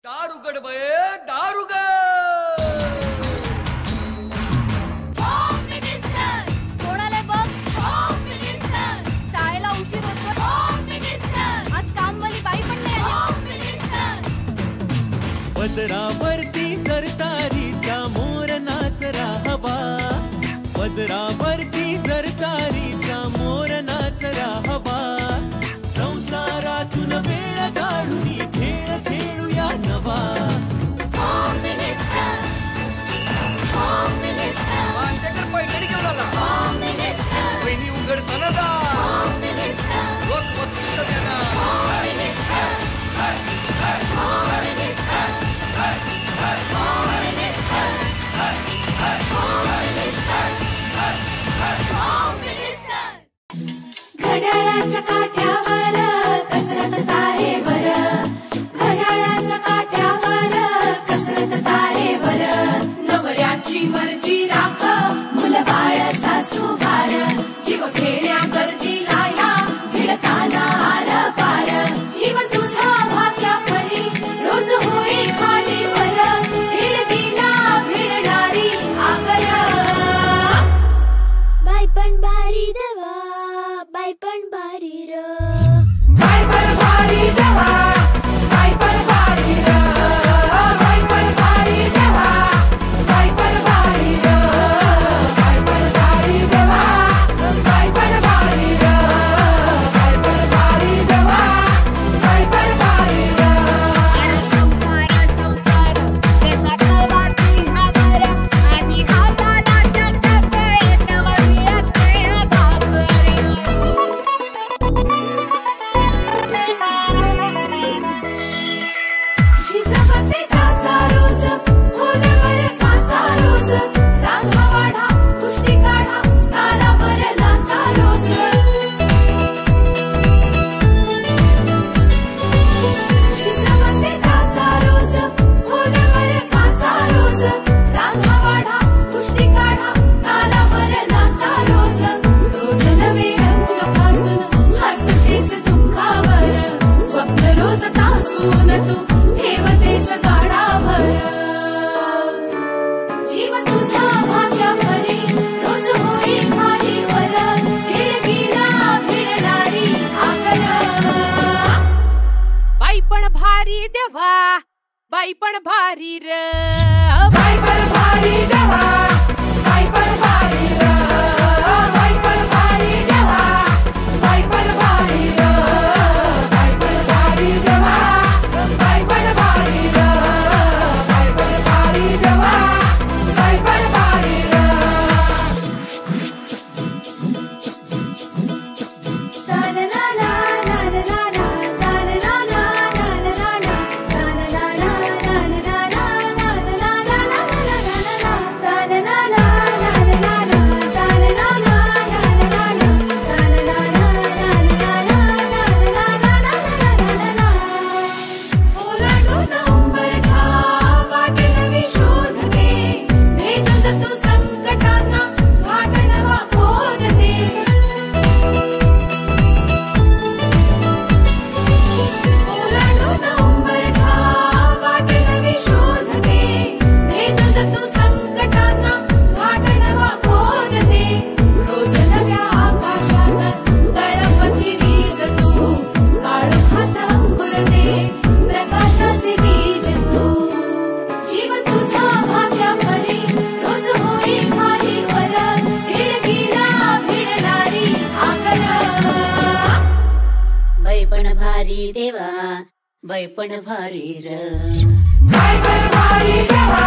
दारुगड बये दारुगड कोणाला बघ शाळेला उशीर होतो आज कामवाली बाई पण नाही पदरावरती सरतारीचा मोर नाचरा हवा पदरावरती सरतारीचा मोर नाचरा हवा संसारातून वेळ काढून खेळ खेळूया नवा मांजेकर पैठणी घेऊन आला वहिनी उघडताना जा रोज वस्तूचं घड्याळाच्या काठ्यावर कसरत तारेवर घड्याळाच्या काठ्यावर कसरत तारेवर नवऱ्याची मर्जी राख मुलबाळ सासू भार जीव खेळण्या गरजीला या भिडताना आर पार जीव तुझा भाग्या परी रोज होई खाली वर भिडतीला भिडणारी आगर बाई पण भारी देवा बाई पण भारी र बाई पण भारी देवा बाई पण भारी र बाई पण भारी देवा बाई पण भारी र बाई पण भारी देवा बाई पण भारी र बाई पण भारी देवा बाई पण भारी र संसार त्याचा वाटी हावर आणि हाताला चटक नवा मिळत झिजवते काचा रोज खोलवर काचा रोज रांगा वाढा कुस्ती काढा तालावर लाचा रोज झिजवते काचा रोज खोलवर काचा रोज रांगा वाढा कुस्ती काढा तालावर लाचा रोज रोज नवे रंग फासून हसतेस दुःखावर स्वप्न रोज तासून तू ठेवतेस गाडावर जीव तुझा भाग्या परी रोज होई खाली वर भिडकीला भिडणारी आगर बाई पण भारी देवा बाई पण भारी र बाई पण भारी देवा बाई पण भारी र बाई पण भारी देवा बाई पण भारी र बाई पण भारी देवा बाई पण भारी र बाई पण भारी देवा बाई पण भारी र भारी देवा बाई पण भारी र बाई पण भारी देवा